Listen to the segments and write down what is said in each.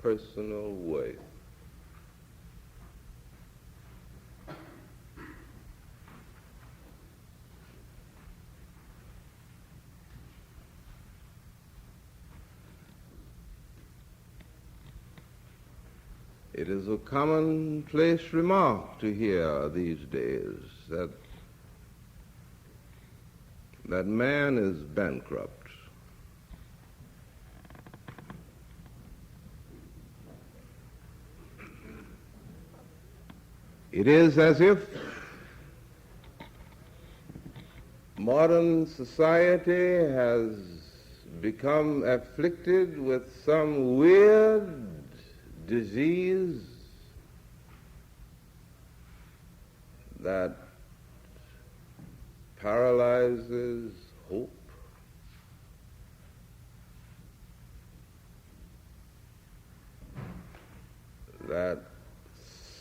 personal worth. It is a commonplace remark to hear these days that man is bankrupt. It is as if modern society has become afflicted with some weird disease that paralyzes hope, that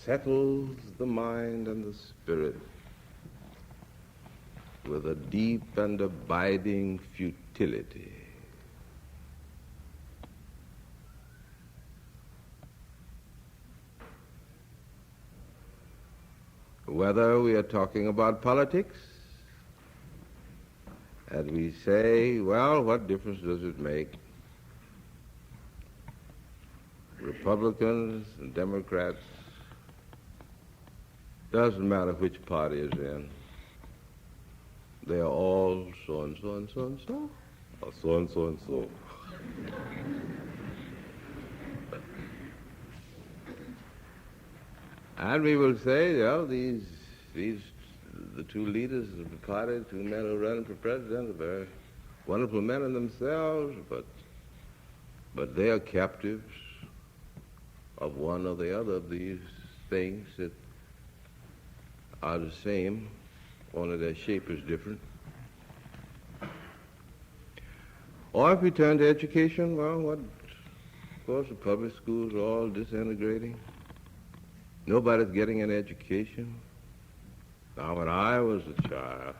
settles the mind and the spirit with a deep and abiding futility. Whether we are talking about politics, and we say, well, what difference does it make? Republicans and Democrats, doesn't matter which party is in. They are all so and so and so and so, or so and so and so. And we will say, these the two leaders of the party, two men who run for president, are very wonderful men in themselves, but they are captives of one or the other of these things that are the same, only their shape is different. Or if we turn to education, of course the public schools are all disintegrating. Nobody's getting an education. Now, when I was a child,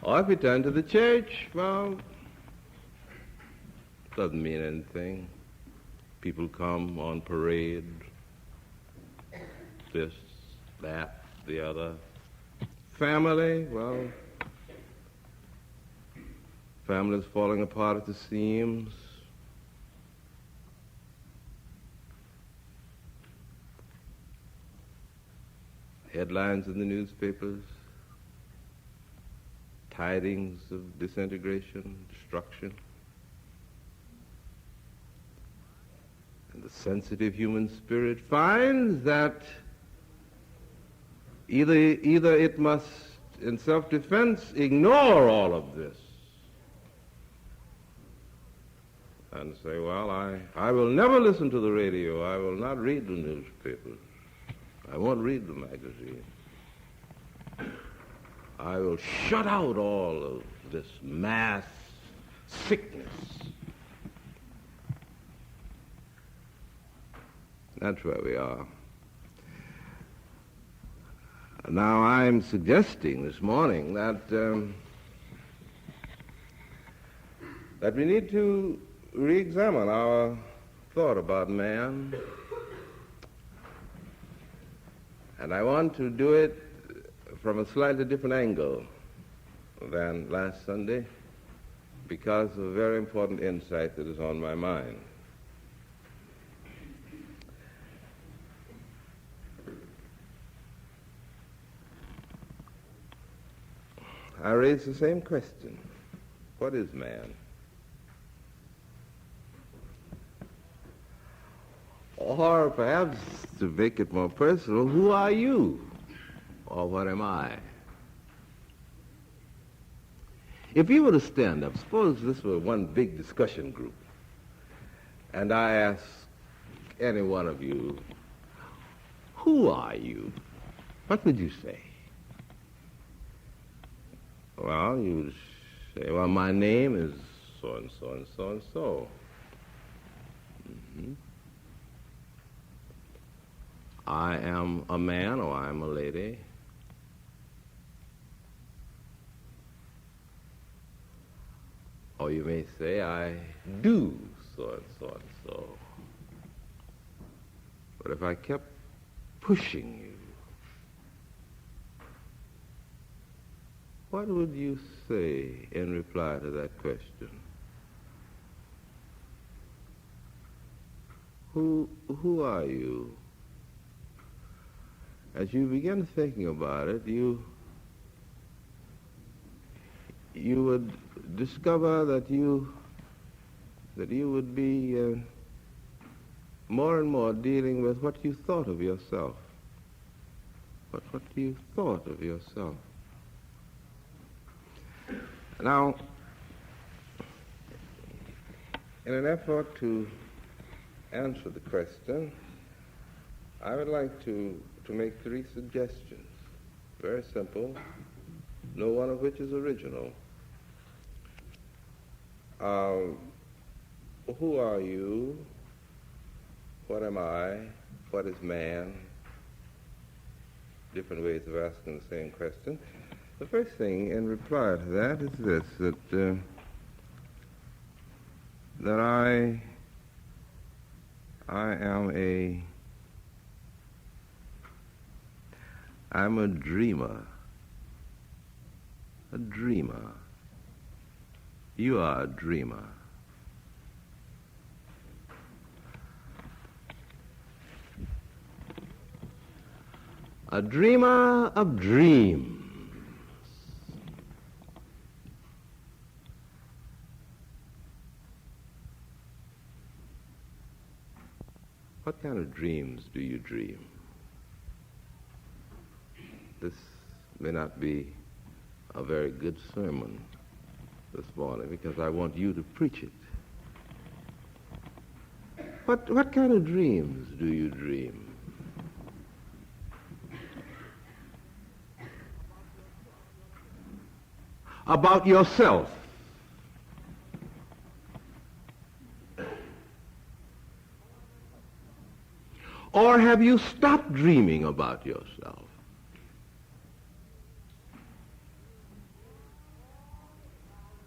or if we turn to the church, doesn't mean anything. People come on parade, this, that, the other. Family, family's falling apart at the seams. Headlines in the newspapers, tidings of disintegration, destruction. And the sensitive human spirit finds that either it must, in self-defense, ignore all of this and say, I will never listen to the radio, I will not read the newspapers, I won't read the magazine. I will shut out all of this mass sickness. That's where we are. Now, I'm suggesting this morning that we need to re-examine our thought about man. And I want to do it from a slightly different angle than last Sunday because of a very important insight that is on my mind. I raise the same question. What is man? Or perhaps, to make it more personal, who are you? Or what am I? If you were to stand up, suppose this were one big discussion group, and I ask any one of you, who are you? What would you say? Well, you would say, my name is so-and-so and so-and-so. Mm-hmm. I am a man or I am a lady. Or you may say, I do so and so and so. But if I kept pushing you, what would you say in reply to that question? Who are you? As you begin thinking about it, you would discover that you would be more and more dealing with what you thought of yourself. What you thought of yourself. Now, in an effort to answer the question, I would like to make 3 suggestions. Very simple, no one of which is original. Who are you? What am I? What is man? Different ways of asking the same question. The first thing in reply to that is this, that I I'm a dreamer. A dreamer. You are a dreamer. A dreamer of dreams. What kind of dreams do you dream? This may not be a very good sermon this morning because I want you to preach it. What kind of dreams do you dream? About yourself. Or have you stopped dreaming about yourself?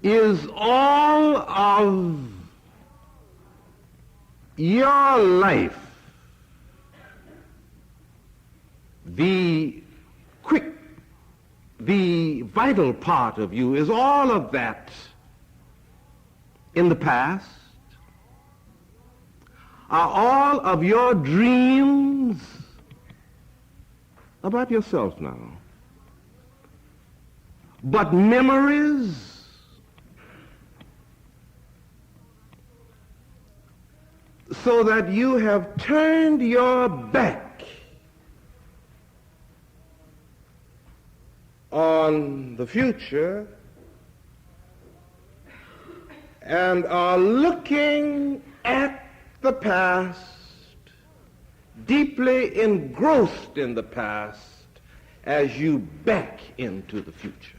Is all of your life the vital part of you, is all of that in the past? Are all of your dreams about yourself now, but memories so that you have turned your back on the future and are looking at the past, deeply engrossed in the past as you back into the future?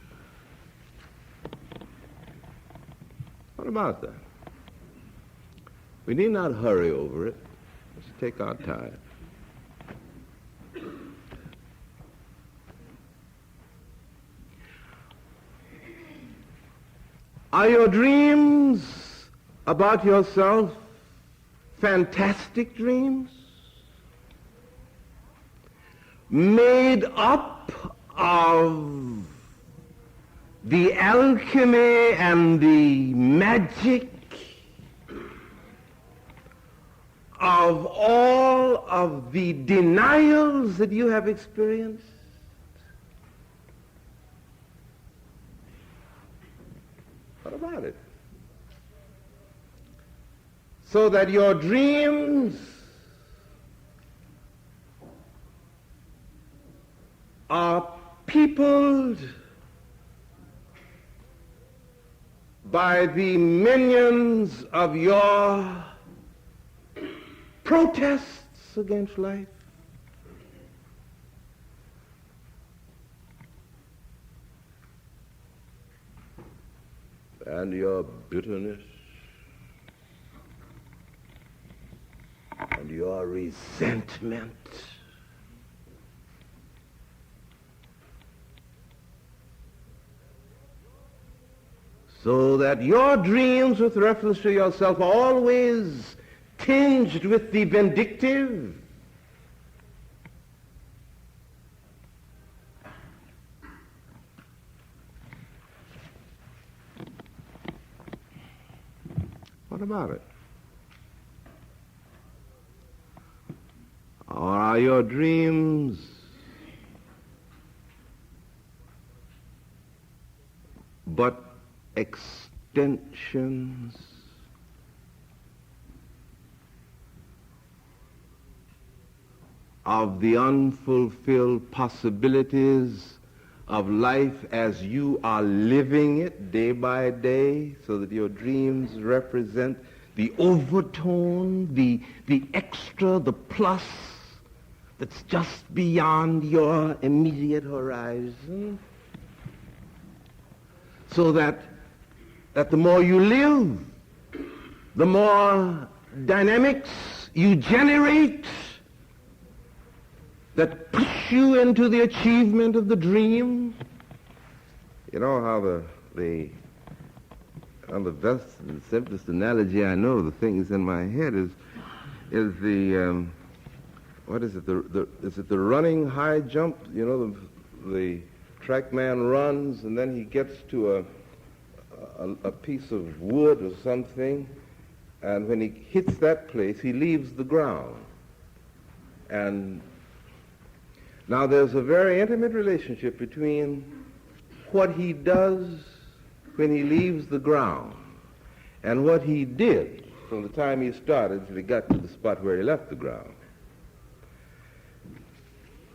What about that? We need not hurry over it. Let's take our time. Are your dreams about yourself fantastic dreams made up of the alchemy and the magic of all of the denials that you have experienced? What about it? So that your dreams are peopled by the minions of your protests against life. And your bitterness and your resentment. So that your dreams with reference to yourself are always tinged with the vindictive. What about it? Or are your dreams but extensions of the unfulfilled possibilities of life as you are living it day by day, so that your dreams represent the overtone, the extra, the plus that's just beyond your immediate horizon, so that the more you live, the more dynamics you generate that push you into the achievement of the dream. You know how the best and simplest analogy I know, the thing is in my head, is the what is it? Is it the running high jump? You know, the track man runs and then he gets to a piece of wood or something, and when he hits that place, he leaves the ground. And now there's a very intimate relationship between what he does when he leaves the ground and what he did from the time he started until he got to the spot where he left the ground.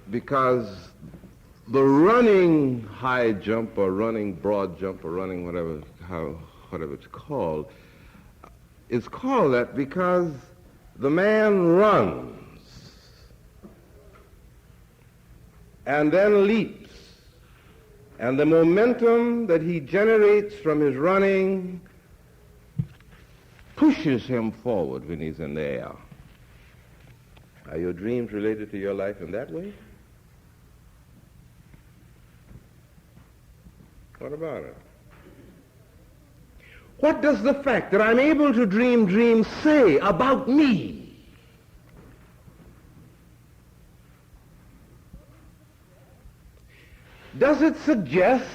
Because the running high jump or running broad jump or running whatever it's called, is called that because the man runs and then leaps, and the momentum that he generates from his running pushes him forward when he's in the air. Are your dreams related to your life in that way? What about it? What does the fact that I'm able to dream dreams say about me? Does it suggest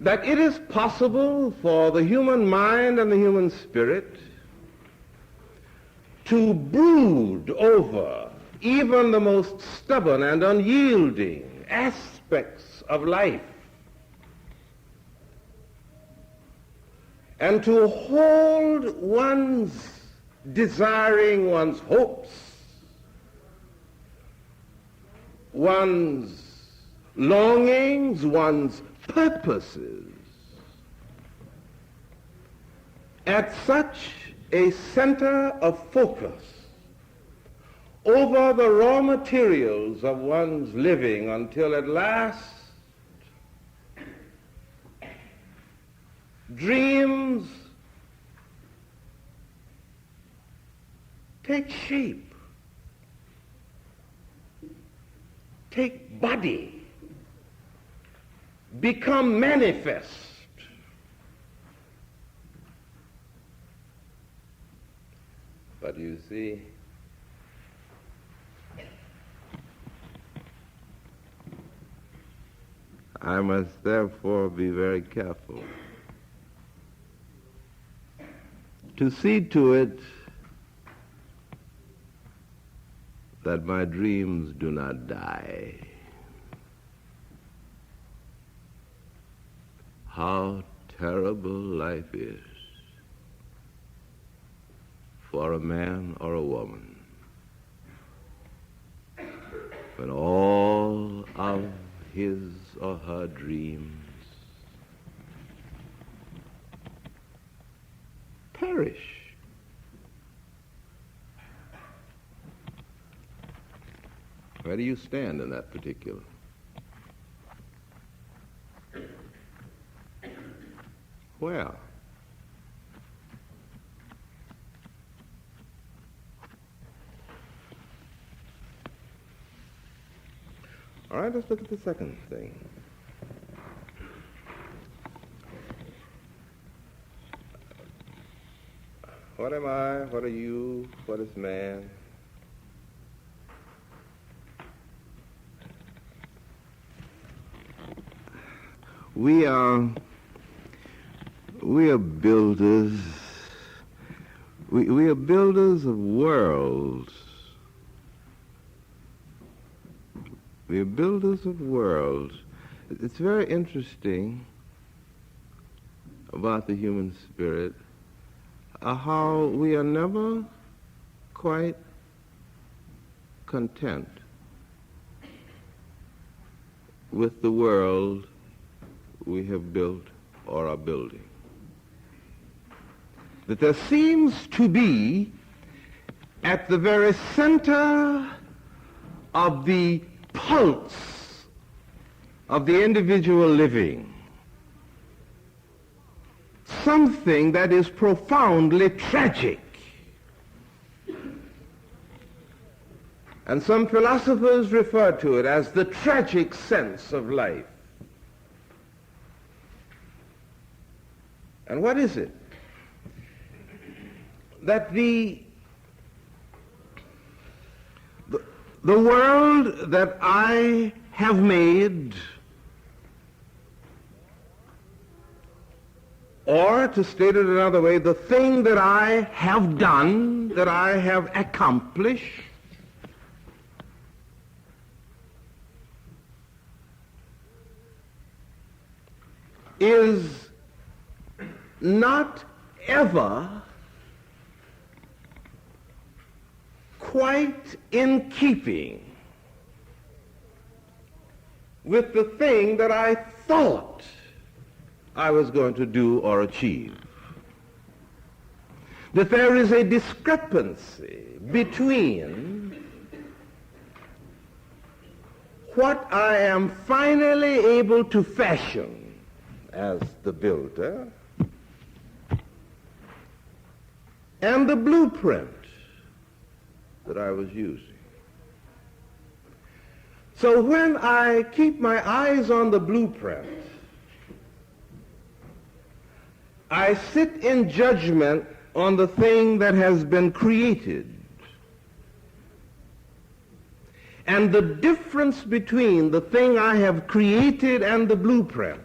that it is possible for the human mind and the human spirit to brood over even the most stubborn and unyielding aspects of life, and to hold one's desiring, one's hopes, one's longings, one's purposes at such a center of focus over the raw materials of one's living until at last dreams take shape, take body, become manifest. But you see, I must therefore be very careful to see to it that my dreams do not die. How terrible life is for a man or a woman when all of his or her dreams perish. Where do you stand in that particular? Where? All right, let's look at the second thing. What am I? What are you? What is man? We are builders. We are builders of worlds. We are builders of worlds. It's very interesting about the human spirit, how we are never quite content with the world we have built or are building. That there seems to be at the very center of the pulse of the individual living something that is profoundly tragic. And some philosophers refer to it as the tragic sense of life. And what is it? That the world that I have made, or to state it another way, the thing that I have done, that I have accomplished, is not ever quite in keeping with the thing that I thought I was going to do or achieve. That there is a discrepancy between what I am finally able to fashion as the builder and the blueprint that I was using. So when I keep my eyes on the blueprint, I sit in judgment on the thing that has been created. And the difference between the thing I have created and the blueprint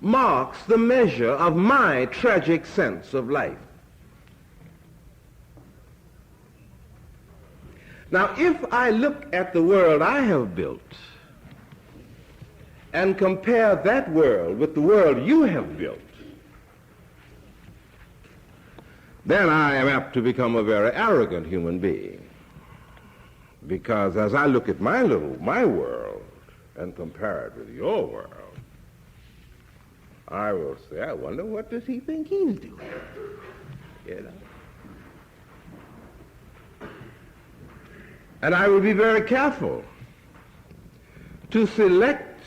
marks the measure of my tragic sense of life. Now, if I look at the world I have built and compare that world with the world you have built, then I am apt to become a very arrogant human being. Because as I look at my world and compare it with your world, I will say, I wonder what does he think he's doing? You know? And I will be very careful to select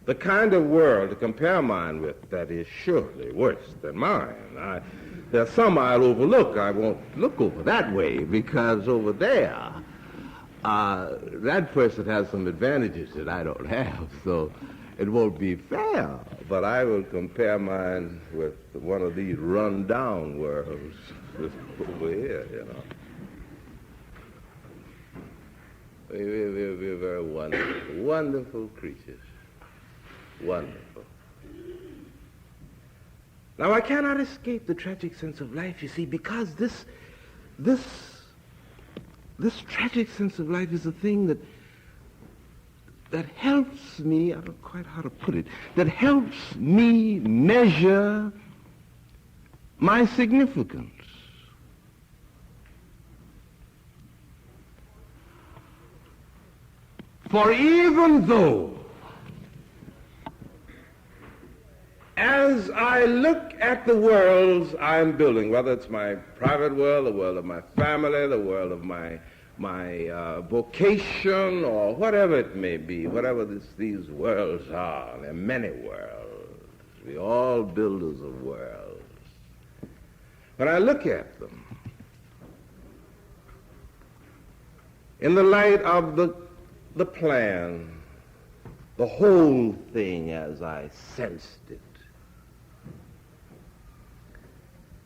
the kind of world to compare mine with that is surely worse than mine. There's some I'll overlook. I won't look over that way because over there, that person has some advantages that I don't have, so it won't be fair. But I will compare mine with one of these run-down worlds over here, you know. We're very wonderful, wonderful creatures. Wonderful. Now, I cannot escape the tragic sense of life, you see, because this tragic sense of life is a thing that helps me, I don't know quite how to put it, that helps me measure my significance. For even though, as I look at the worlds I'm building, whether it's my private world, the world of my family, the world of my vocation, or whatever it may be, whatever these worlds are, there are many worlds. We're all builders of worlds. When I look at them, in the light of the plan, the whole thing as I sensed it,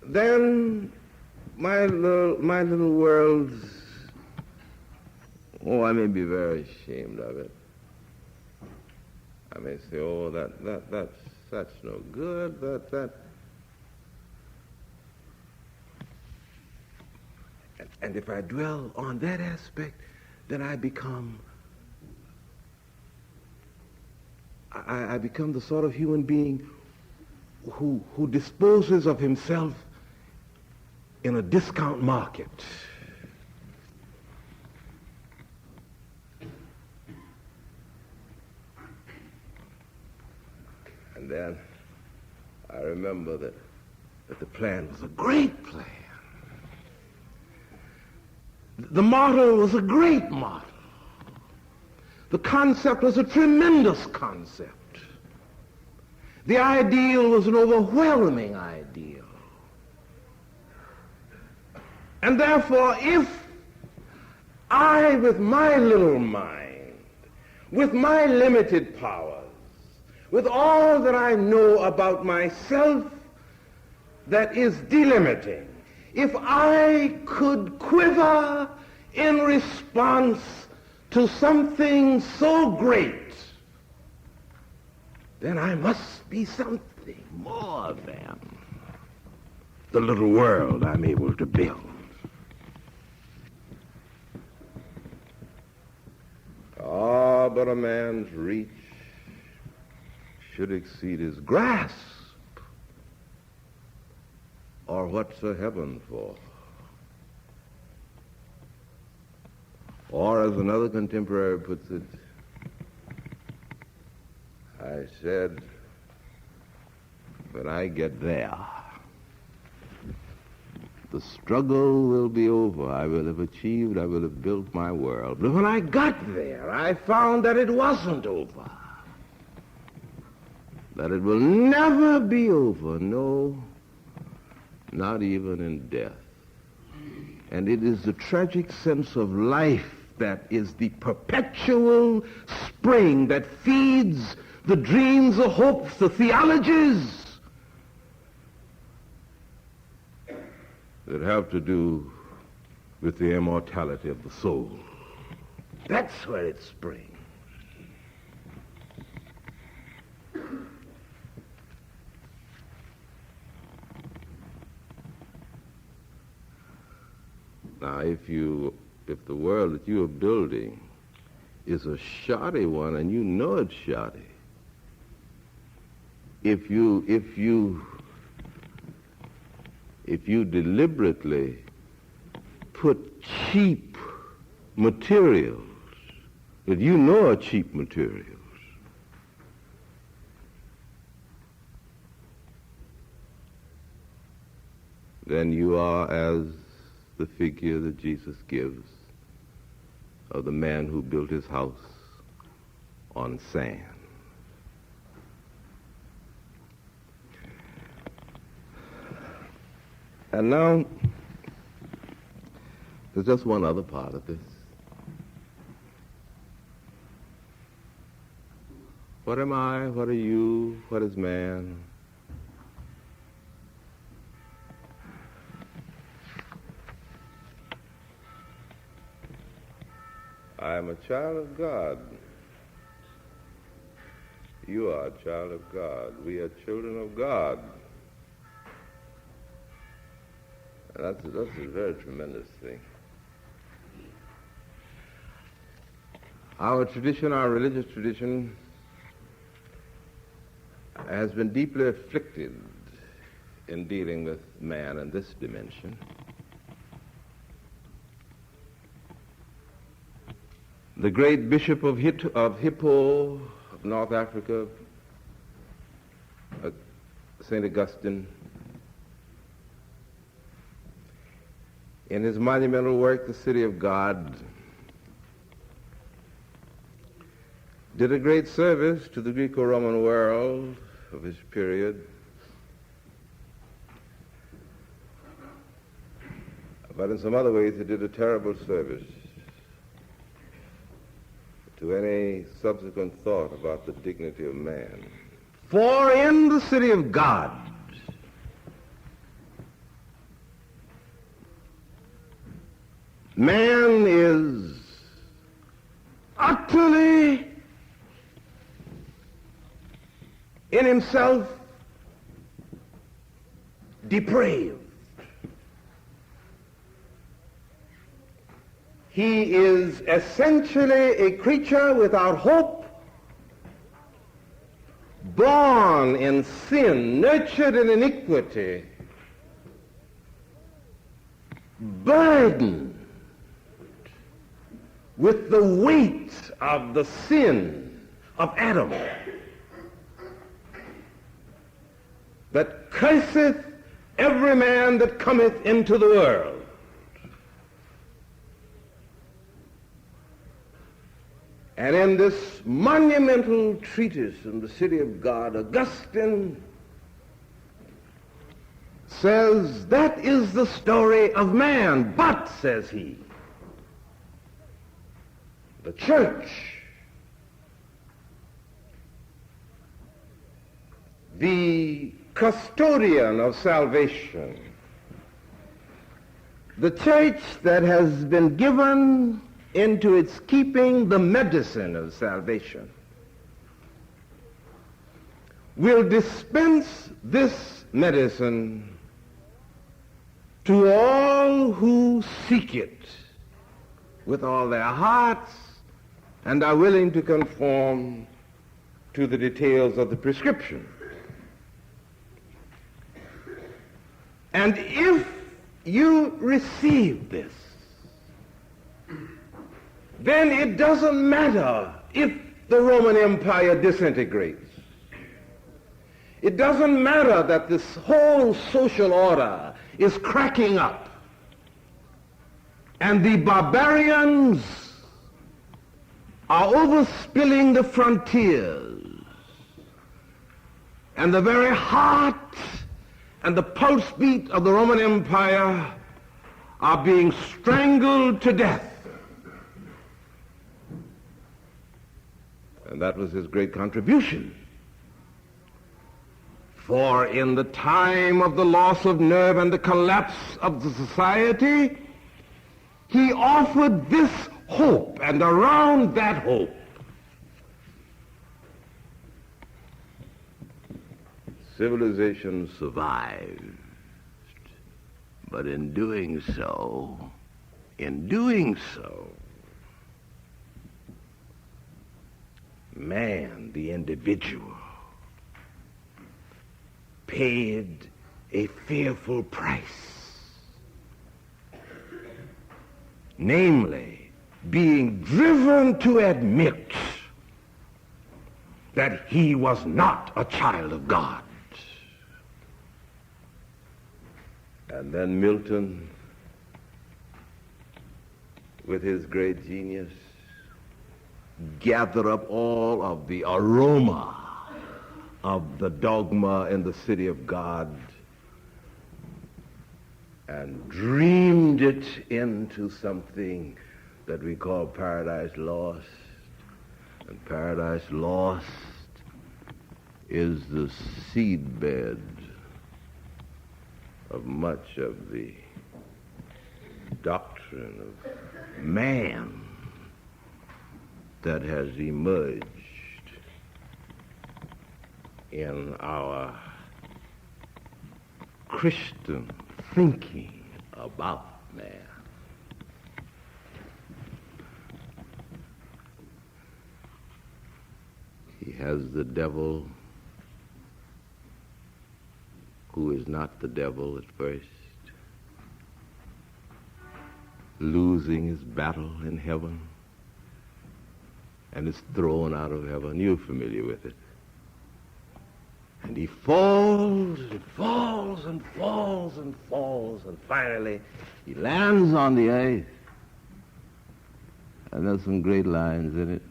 then my little world, I may be very ashamed of it. I may say, that's no good, And if I dwell on that aspect, then I become the sort of human being who disposes of himself in a discount market. And then I remember that the plan was a great plan. The model was a great model. The concept was a tremendous concept. The ideal was an overwhelming ideal. And therefore, if I, with my little mind, with my limited powers, with all that I know about myself that is delimiting, if I could quiver in response to something so great, then I must be something more than the little world I'm able to build. But a man's reach should exceed his grasp, or what's a heaven for? Or, as another contemporary puts it, I said, when I get there, the struggle will be over. I will have achieved, I will have built my world. But when I got there, I found that it wasn't over. That it will never be over, no, not even in death. And it is the tragic sense of life that is the perpetual spring that feeds the dreams, the hopes, the theologies that have to do with the immortality of the soul. That's where it springs. Now, if the world that you are building is a shoddy one, and you know it's shoddy, if you deliberately put cheap materials that you know are cheap materials, then you are as the figure that Jesus gives of the man who built his house on sand. And now, there's just one other part of this. What am I? What are you? What is man? I am a child of God. You are a child of God. We are children of God. And that's a very tremendous thing. Our tradition, our religious tradition, has been deeply afflicted in dealing with man in this dimension. The great bishop of Hippo, of North Africa, St. Augustine, in his monumental work, The City of God, did a great service to the Greco-Roman world of his period. But in some other ways, he did a terrible service to any subsequent thought about the dignity of man. For in the city of God, man is utterly in himself depraved. He is essentially a creature without hope, born in sin, nurtured in iniquity, burdened with the weight of the sin of Adam, that curseth every man that cometh into the world. And in this monumental treatise in the City of God, Augustine says that is the story of man. But, says he, the church, the custodian of salvation, the church that has been given into its keeping the medicine of salvation, will dispense this medicine to all who seek it with all their hearts and are willing to conform to the details of the prescription. And if you receive this, then it doesn't matter if the Roman Empire disintegrates. It doesn't matter that this whole social order is cracking up and the barbarians are overspilling the frontiers and the very heart and the pulse beat of the Roman Empire are being strangled to death. And that was his great contribution. For in the time of the loss of nerve and the collapse of the society, he offered this hope, and around that hope, civilization survived. But in doing so, man, the individual, paid a fearful price, namely, being driven to admit that he was not a child of God. And then Milton, with his great genius, gather up all of the aroma of the dogma in the City of God and dreamed it into something that we call Paradise Lost. And Paradise Lost is the seedbed of much of the doctrine of man that has emerged in our Christian thinking about man. He has the devil who is not the devil at first, losing his battle in heaven, and is thrown out of heaven. You're familiar with it. And he falls and falls and falls and falls, and finally he lands on the earth. And there's some great lines in it.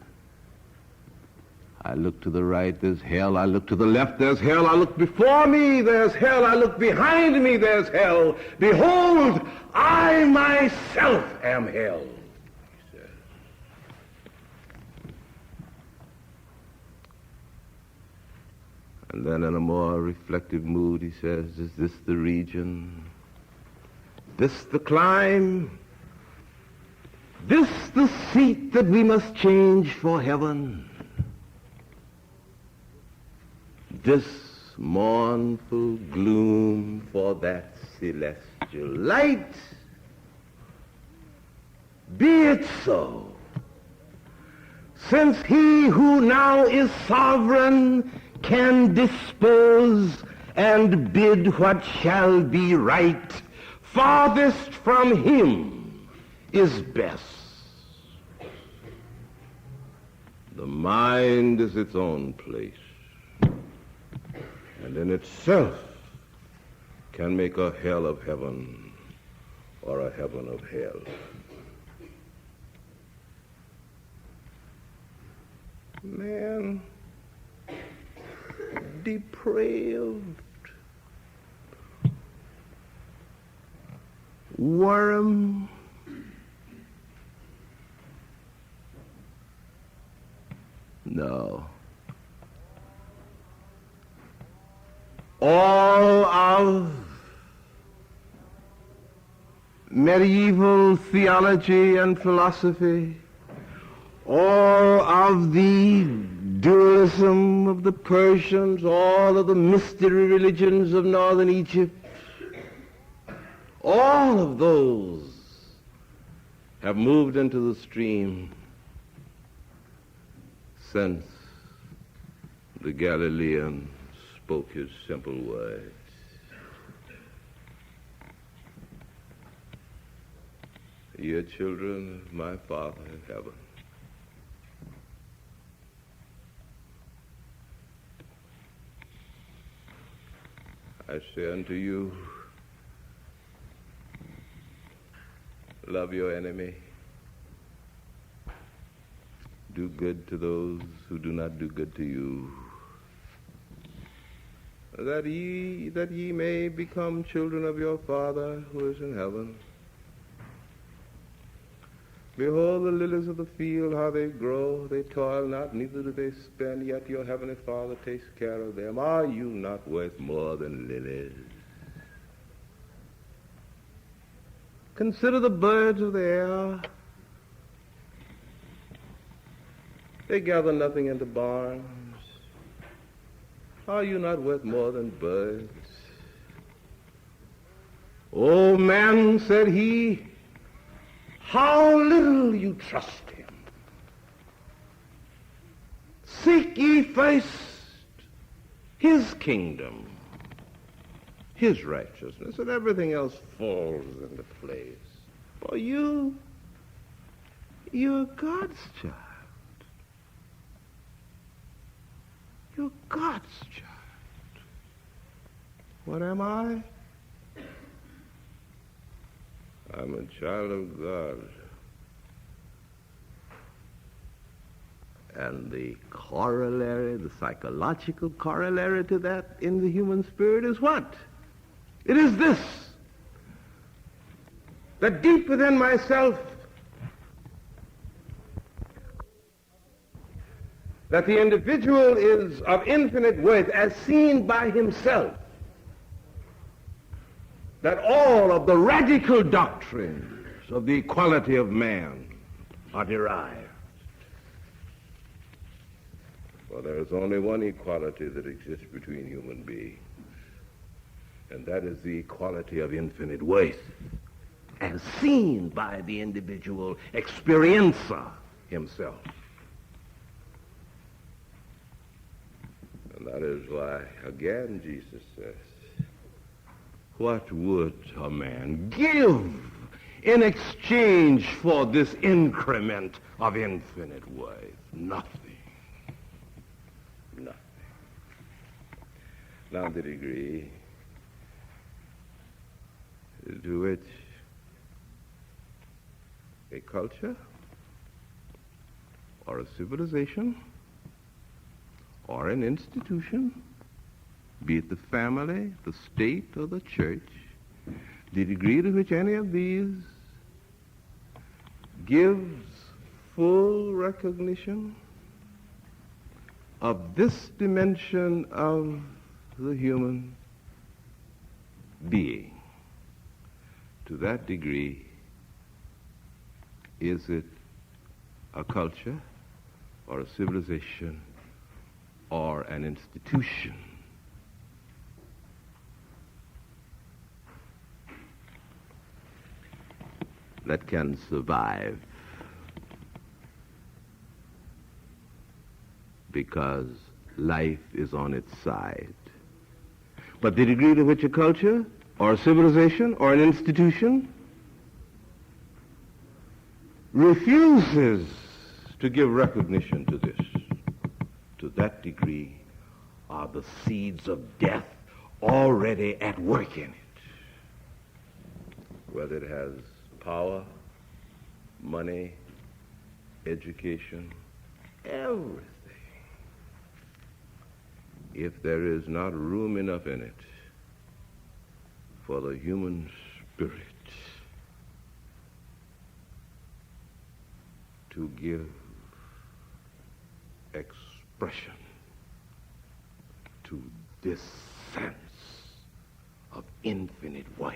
I look to the right, there's hell. I look to the left, there's hell. I look before me, there's hell. I look behind me, there's hell. Behold, I myself am hell, he says. And then in a more reflective mood, he says, is this the region, this the clime This the seat that we must change for heaven. This mournful gloom for that celestial light. Be it so, since he who now is sovereign can dispose and bid what shall be right, farthest from him is best. The mind is its own place, and in itself can make a hell of heaven or a heaven of hell. Man, depraved, worm, no. All of medieval theology and philosophy, all of the dualism of the Persians, all of the mystery religions of northern Egypt, all of those have moved into the stream since the Galilean spoke his simple words. Ye are children of my Father in heaven. I say unto you, love your enemy. Do good to those who do not do good to you, that ye may become children of your Father who is in heaven. Behold the lilies of the field, how they grow. They toil not, neither do they spin, yet your heavenly Father takes care of them. Are you not worth more than lilies? Consider the birds of the air. They gather nothing into barns. Are you not worth more than birds? O man, said he, how little you trust him. Seek ye first his kingdom, his righteousness, and everything else falls into place. For you're God's child. You're God's child. What am I? I'm a child of God. And the corollary, the psychological corollary to that in the human spirit is what? It is this, that deep within myself, that the individual is of infinite worth as seen by himself, that all of the radical doctrines of the equality of man are derived. For there is only one equality that exists between human beings, and that is the equality of infinite worth, as seen by the individual experiencer himself. And that is why, again, Jesus says, what would a man give in exchange for this increment of infinite worth? Nothing. Nothing. Now the degree to which a culture or a civilization or an institution, be it the family, the state, or the church, the degree to which any of these gives full recognition of this dimension of the human being, to that degree, Is it a culture or a civilization or an institution? That can survive because life is on its side. But the degree to which a culture or a civilization or an institution refuses to give recognition to this, to that degree are the seeds of death already at work in it. Whether it has power, money, education, everything. If there is not room enough in it for the human spirit to give expression to this sense of infinite worth,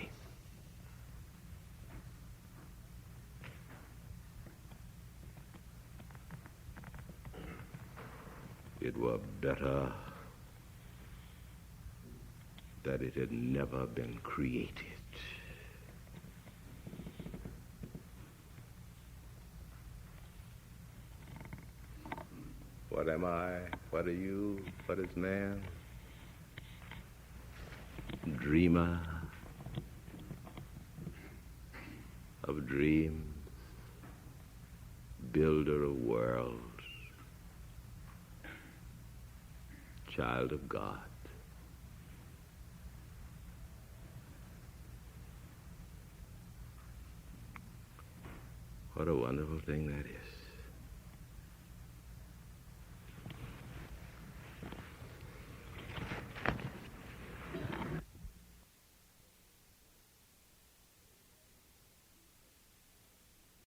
it were better that it had never been created. What am I? What are you? What is man? Dreamer of dreams, builder of worlds, child of God. What a wonderful thing that is.